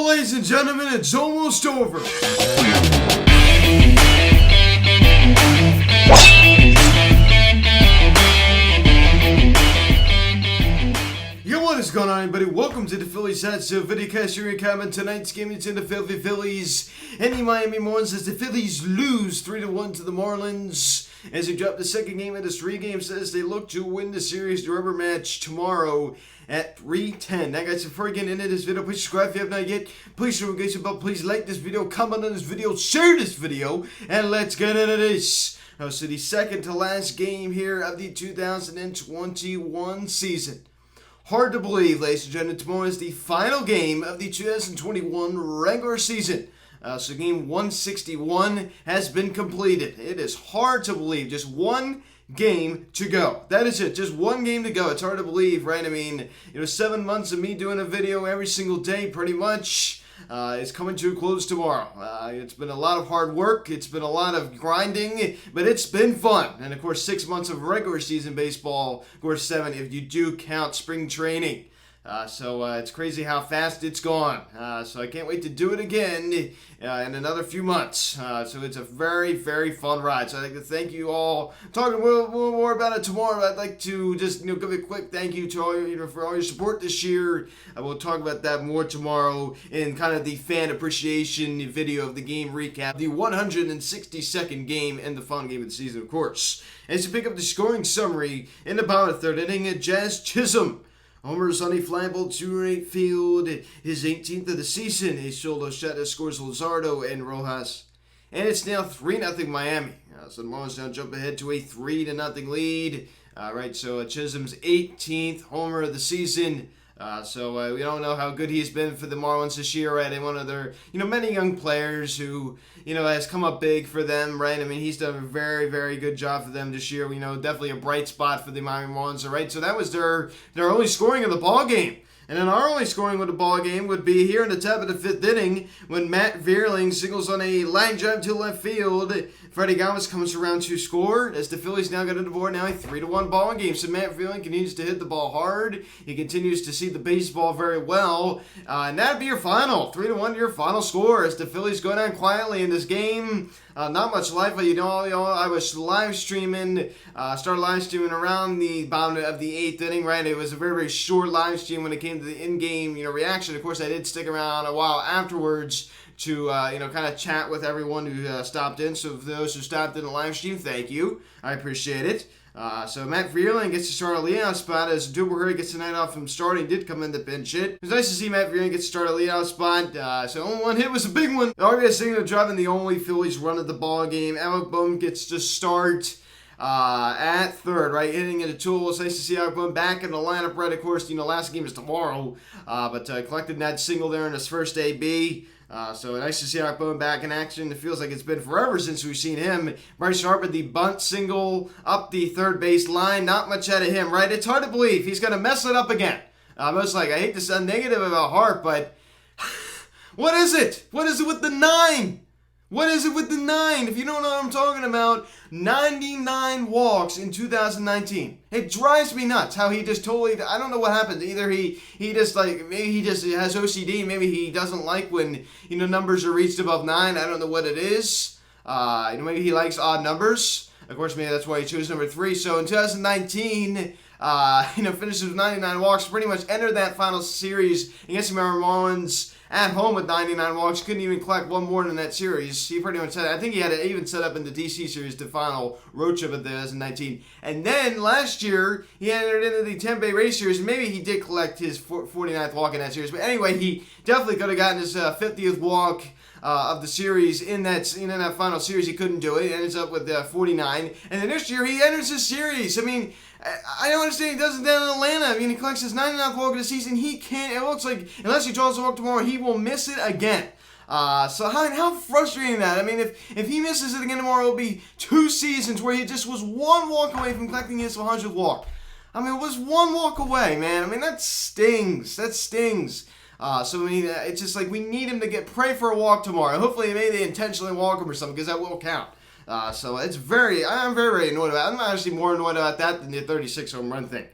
Well, ladies and gentlemen, it's almost over. Yo, what is going on, everybody? Welcome to the Phillies Hats Videocast. Here in comment tonight's game. It's in the Philadelphia Phillies and the Miami Marlins as the Phillies lose 3-1 to the Marlins. As they drop the second game of this three-game set as they look to win the series, the rubber match tomorrow at 3:10. Now, guys, before we get into this video, please subscribe if you have not yet. Please don't forget about. Please like this video, comment on this video, share this video, and let's get into this. So the second to last game here of the 2021 season. Hard to believe, ladies and gentlemen, tomorrow is the final game of the 2021 regular season. So game 161 has been completed. It is hard to believe. Just one game to go. That is it. Just one game to go. It's hard to believe, right? I mean, 7 months of me doing a video every single day, pretty much. It's coming to a close tomorrow. It's been a lot of hard work. It's been a lot of grinding, but it's been fun. And of course, 6 months of regular season baseball. Of course, 7 if you do count spring training. So it's crazy how fast it's gone. So I can't wait to do it again in another few months. So it's a very, very fun ride. So I'd like to thank you all. Talking a little more about it tomorrow. I'd like to just give a quick thank you to all for all your support this year. I will talk about that more tomorrow in kind of the fan appreciation video of the game recap. The 162nd game and the final game of the season, of course. As you pick up the scoring summary in the bottom of the third inning, Jazz Chisholm homers on a fly ball to right field, his 18th of the season. A solo shot that scores Luzardo and Rojas. And it's now 3-0 Miami. So the Marlins now jump ahead to a 3-0 lead. So Chisholm's 18th homer of the season. So we don't know how good he's been for the Marlins this year, right? And one of their, many young players who, has come up big for them, right? I mean, he's done a very, very good job for them this year. Definitely a bright spot for the Miami Marlins, right? So that was their only scoring of the ball game. And then our only scoring with the ball game would be here in the top of the fifth inning when Matt Vierling singles on a line drive to left field. Freddie Galvis comes around to score as the Phillies now get on the board. Now a 3-1 ball game. So Matt Vierling continues to hit the ball hard. He continues to see the baseball very well. And that'd be your final. 3-1 your final score as the Phillies go down quietly in this game. Not much life, but I was started live streaming around the bottom of the 8th inning, right? It was a very, very short live stream when it came to the in-game, reaction. Of course, I did stick around a while afterwards to, kind of chat with everyone who stopped in. So for those who stopped in the live stream, thank you. I appreciate it. So Matt Vierling gets to start a leadoff spot as Duberhurry gets the night off from starting. Did come in to pinch hit. It was nice to see Matt Vierling get to start a leadoff spot. So only one hit was a big one. The RBI single driving the only Phillies run of the ball game. Alec Bohm gets to start at third, right? Hitting into tool. It's nice to see Alec Bohm back in the lineup, right? Of course, last game is tomorrow. But collected that single there in his first AB. So nice to see Alec Bohm back in action. It feels like it's been forever since we've seen him. Bryce Harper, the bunt single up the third base line. Not much out of him, right? It's hard to believe he's going to mess it up again. Most like, I hate to sound negative about Hart, but what is it? What is it with the 9? What is it with the 9? If you don't know what I'm talking about, 99 walks in 2019. It drives me nuts how he just totally, I don't know what happened. Either he just maybe he just has OCD. Maybe he doesn't like when, numbers are reached above 9. I don't know what it is. Maybe he likes odd numbers. Of course, maybe that's why he chose number 3. So in 2019, finishes with 99 walks, pretty much entered that final series against the Miami Marlins at home with 99 walks. Couldn't even collect one more in that series. He pretty much said, I think he had it even set up in the DC series, the final road trip of 2019. And then last year, he entered into the Tampa Bay Rays series, and maybe he did collect his 49th walk in that series. But anyway, he definitely could have gotten his 50th walk of the series in that final series. He couldn't do it. He ends up with 49. And then this year, he enters his series. I mean, I don't understand he does it down in Atlanta. I mean, he collects his 99th walk of the season. He can't, it looks like, unless he draws a walk tomorrow, he will miss it again. So how frustrating that. I mean, if he misses it again tomorrow, it'll be 2 seasons where he just was 1 walk away from collecting his 100th walk. I mean, it was 1 walk away, man. I mean, that stings. That stings. So, I mean, it's just like we need him to pray for a walk tomorrow. Hopefully, maybe they intentionally walk him or something, because that will count. So I'm very, very annoyed about it. I'm actually more annoyed about that than the 36 home run thing.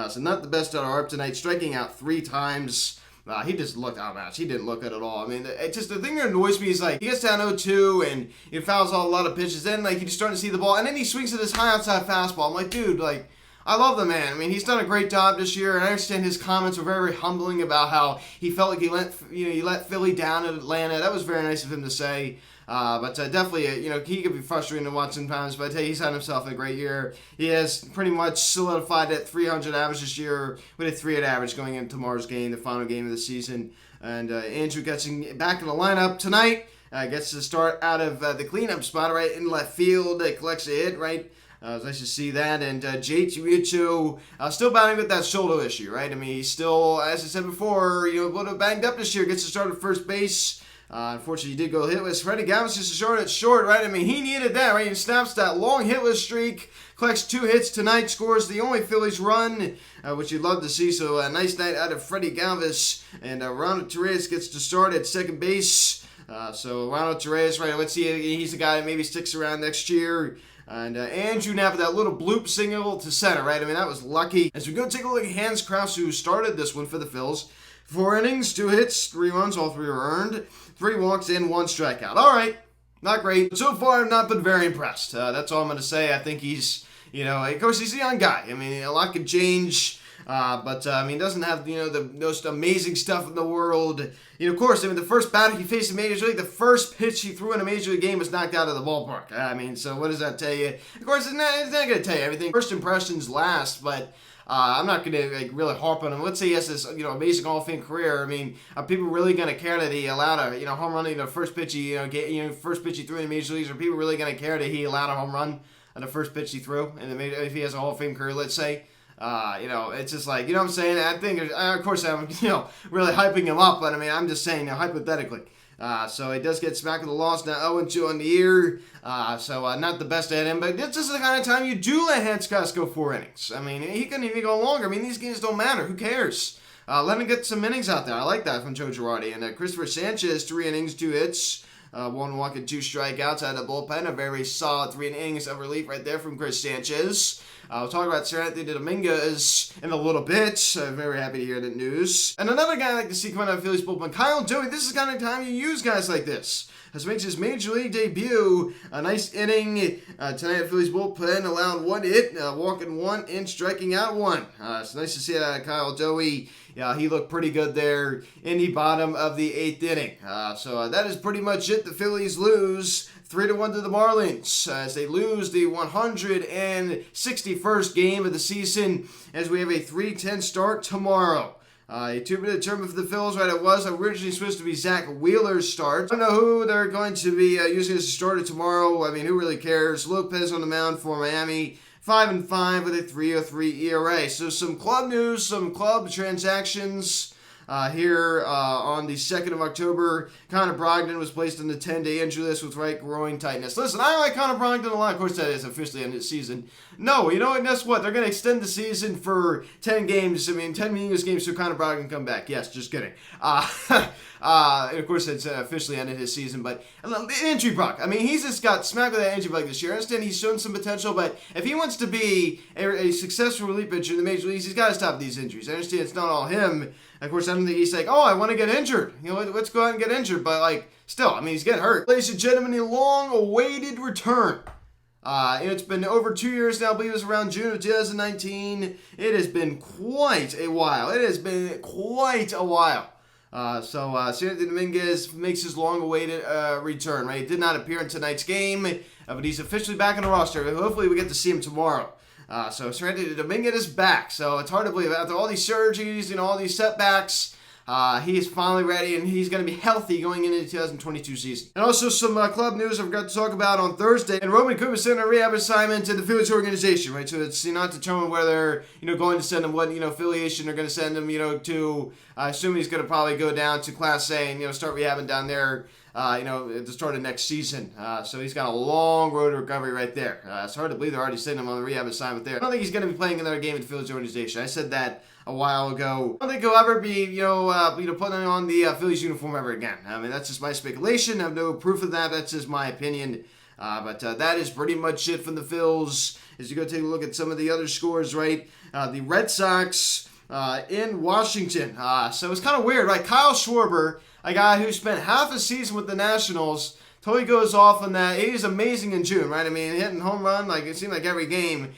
So not the best out of Harp tonight, striking out 3 times. He just looked outmatched. He didn't look good at all. I mean, the thing that annoys me is like he gets down 0-2 and he fouls out a lot of pitches. Then like you just starting to see the ball, and then he swings at his high outside fastball. I'm like, dude, like. I love the man. I mean, he's done a great job this year, and I understand his comments were very, very humbling about how he felt like he let Philly down in Atlanta. That was very nice of him to say. But definitely, he could be frustrating to watch sometimes. But hey, he's had himself a great year. He has pretty much solidified that 300 average this year with a 300 average going into tomorrow's game, the final game of the season. And Andrew gets back in the lineup tonight. Gets to start out of the cleanup spot right in left field. Collects a hit right. It's nice to see that. And JT Realmuto still battling with that shoulder issue, right? I mean, he's still, as I said before, a little banged up this year. Gets to start at first base. Unfortunately, he did go hitless. Freddie Galvis just short, right? I mean, he needed that, right? He snaps that long hitless streak, collects 2 hits tonight, scores the only Phillies run, which you'd love to see. So a nice night out of Freddie Galvis. And Ronald Torreyes gets to start at second base. So Ronald Torreyes, right? Let's see, he's a guy that maybe sticks around next year. And Andrew Knapp with that little bloop single to center, right? I mean, that was lucky. As we go take a look at Hans Krause, who started this one for the Phils. 4 innings, 2 hits, 3 runs, all 3 were earned. 3 walks and 1 strikeout. All right, not great. But so far, I've not been very impressed. That's all I'm going to say. I think he's, of course, he's a young guy. I mean, a lot can change. But doesn't have, the most amazing stuff in the world. Of course, the first batter he faced in Major League, the first pitch he threw in a Major League game was knocked out of the ballpark. So what does that tell you? Of course, it's not going to tell you everything. First impressions last, but I'm not going to really harp on him. Let's say he has this, amazing Hall of Fame career. I mean, are people really going to care that he allowed a, home run, first pitch he, first pitch he threw in the Major Leagues? Are people really going to care that he allowed a home run on the first pitch he threw if he has a Hall of Fame career, let's say? It's just like, what I'm saying? I think, of course, I'm, really hyping him up, but I'm just saying, hypothetically. So he does get smacked with a loss now, 0-2 on the year. So not the best at him, but this is the kind of time you do let Hans Krause go 4 innings. He couldn't even go longer. These games don't matter. Who cares? Let him get some innings out there. I like that from Joe Girardi. And Christopher Sanchez, 3 innings, 2 hits. 1 walk and 2 strikeouts out of the bullpen. A very solid 3 innings of relief right there from Chris Sanchez. We'll talk about Seranthony Dominguez in a little bit. I'm very happy to hear that news. And another guy I like to see coming out of Phillies bullpen, Kyle Dewey. This is the kind of time you use guys like this. As makes his Major League debut. A nice inning tonight at Phillies bullpen. Allowed 1 hit, walking 1 and striking out 1. It's nice to see that out of Kyle Dewey. Yeah, he looked pretty good there in the bottom of the 8th inning. So that is pretty much it. The Phillies lose 3-1 to the Marlins as they lose the 161st game of the season as we have a 3-10 start tomorrow. A 2-minute term for the Phillies, right? It was originally supposed to be Zach Wheeler's start. I don't know who they're going to be using as a starter tomorrow. Who really cares? Lopez on the mound for Miami. 5-5 with a 3.03 ERA. So some club news, some club transactions here on the 2nd of October. Connor Brogdon was placed on the 10-day injury list with right groin tightness. Listen, I like Connor Brogdon a lot. Of course, that is officially ended the season. No, guess what? They're going to extend the season for 10 games. 10 meaningless games so Connor Brogdon can come back. Yes, just kidding. And of course, it's officially ended his season. But injury Brock. He's just got smacked with that injury bug this year. I understand he's shown some potential, but if he wants to be a successful relief pitcher in the major leagues, he's got to stop these injuries. I understand it's not all him. Of course, I don't think he's like, I want to get injured. Let's go out and get injured. But still, he's getting hurt. Ladies and gentlemen, a long-awaited return. It's been over 2 years now. I believe it was around June of 2019. It has been quite a while. So Seranthony Dominguez makes his long-awaited return. Right, he did not appear in tonight's game, but he's officially back on the roster. Hopefully, we get to see him tomorrow. So Seranthony Dominguez is back. So it's hard to believe after all these surgeries, all these setbacks. He is finally ready, and he's going to be healthy going into the 2022 season. And also some club news I forgot to talk about on Thursday. And Roman Cooper sent a rehab assignment to the Phillies organization, right? So it's not determined whether going to send him what affiliation they're going to send him to. I assume he's going to probably go down to Class A and start rehabbing down there. At the start of next season. So he's got a long road to recovery right there. It's hard to believe they're already sending him on the rehab assignment there. I don't think he's going to be playing another game in the Phillies organization. I said that a while ago. I don't think he'll ever be, putting on the Phillies uniform ever again. That's just my speculation. I have no proof of that. That's just my opinion. But that is pretty much it from the Phils. As you go take a look at some of the other scores, right? The Red Sox in Washington. So it's kind of weird, right? Kyle Schwarber, a guy who spent half a season with the Nationals, totally goes off on that. He's amazing in June, right? I mean, hitting home run, like it seemed like every game.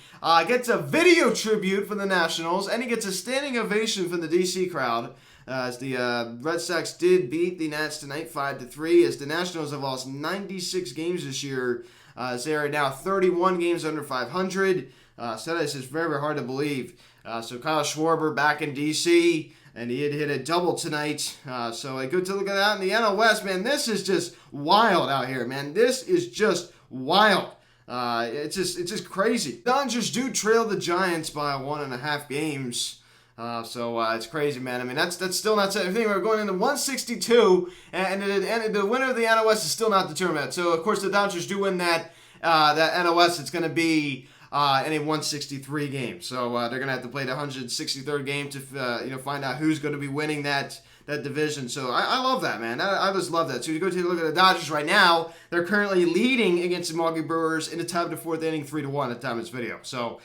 Gets a video tribute from the Nationals, and he gets a standing ovation from the DC crowd. As the Red Sox did beat the Nats tonight 5-3, as the Nationals have lost 96 games this year. As they are now 31 games under 500. So that is just very, very hard to believe. So Kyle Schwarber back in DC, and he had hit a double tonight. So good to look at that. In the NL West, man, this is just wild out here, man. This is just wild. It's just crazy. Dodgers do trail the Giants by 1.5 games. So it's crazy, man. I mean, that's still not set. I think we're going into 162, and the winner of the NL West is still not determined. So of course the Dodgers do win that NL West. It's going to be in a 163 game. So they're going to have to play the 163rd game to find out who's going to be winning that division. So I love that, man. I just love that. So you go take a look at the Dodgers right now. They're currently leading against the Milwaukee Brewers in the top of the fourth inning, 3-1 at the time of this video. So.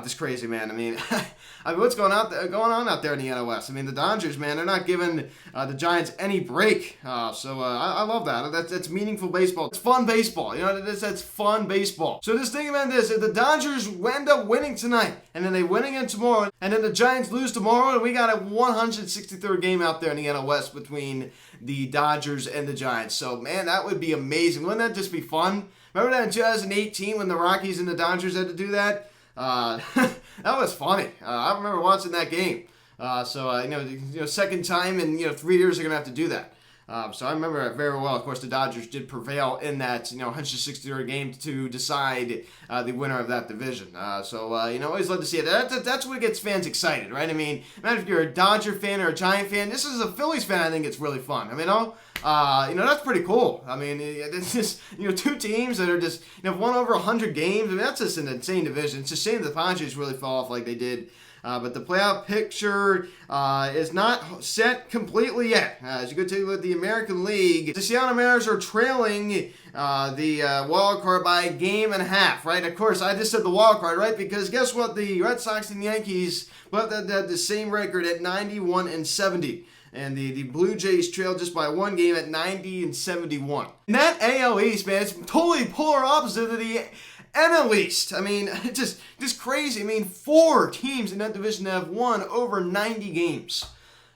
This crazy, man. I mean, what's going on out there in the NL West? I mean, the Dodgers, man, they're not giving the Giants any break. So I love that. That's meaningful baseball. It's fun baseball. You know, that's fun baseball. So just think about this: if the Dodgers end up winning tonight, and then they win again tomorrow, and then the Giants lose tomorrow, and we got a 163rd game out there in the NL West between the Dodgers and the Giants. So, man, that would be amazing. Wouldn't that just be fun? Remember that in 2018 when the Rockies and the Dodgers had to do that? That was funny. I remember watching that game. So second time in 3 years they're gonna have to do that. So I remember it very well. Of course, the Dodgers did prevail in that 163rd game to decide the winner of that division. Always love to see it. That's what gets fans excited, right? I mean, man, if you're a Dodger fan or a Giant fan, this is a Phillies fan. I think it's really fun. I mean, that's pretty cool. I mean, it's just two teams that are just won over 100 games. I mean, that's just an insane division. It's a shame the Padres really fell off like they did. But the playoff picture is not set completely yet. As you go take a look at the American League, the Seattle Mariners are trailing the wild card by a game and a half, right? Of course, I just said the wild card, right? Because guess what? The Red Sox and the Yankees both had the same record at 91-70. And the Blue Jays trailed just by one game at 90-71. And that AL East, man, it's totally polar opposite of the NL East. I mean, just crazy. I mean, 4 teams in that division have won over 90 games.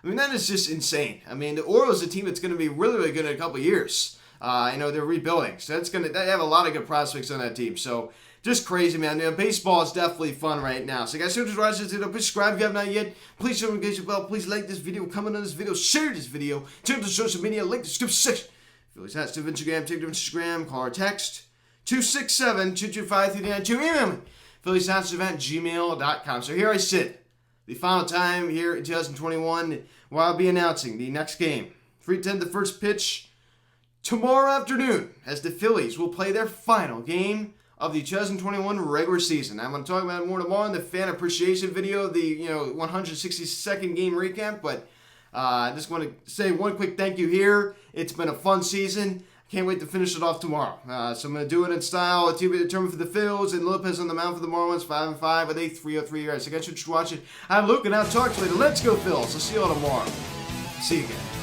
I mean, that is just insane. I mean, the Orioles is a team that's going to be really, really good in a couple of years. They're rebuilding, so they have a lot of good prospects on that team. So just crazy, man. Baseball is definitely fun right now. So guys, just watch this video. Please subscribe if you have not yet. Please show notification bell. Please like this video, comment on this video, share this video, check out the social media, link the description section. Phillies hats to Instagram, take to Instagram, call or text 267-225-3992. Email me, phillieshatsevent@gmail.com. So here I sit, the final time here in 2021, where I'll be announcing the next game. 3:10, the first pitch tomorrow afternoon, as the Phillies will play their final game of the 2021 regular season. I'm going to talk about it more tomorrow in the fan appreciation video, the 162nd game recap. But I just want to say one quick thank you here. It's been a fun season. Can't wait to finish it off tomorrow. So I'm going to do it in style. To be determined for the Phils, and Lopez on the mound for the Marlins, 5-5 with a 303 ERA. So I guys should watch it. I'm Luke, and I'll talk to you later. Let's go, Phils. I'll see you all tomorrow. See you again.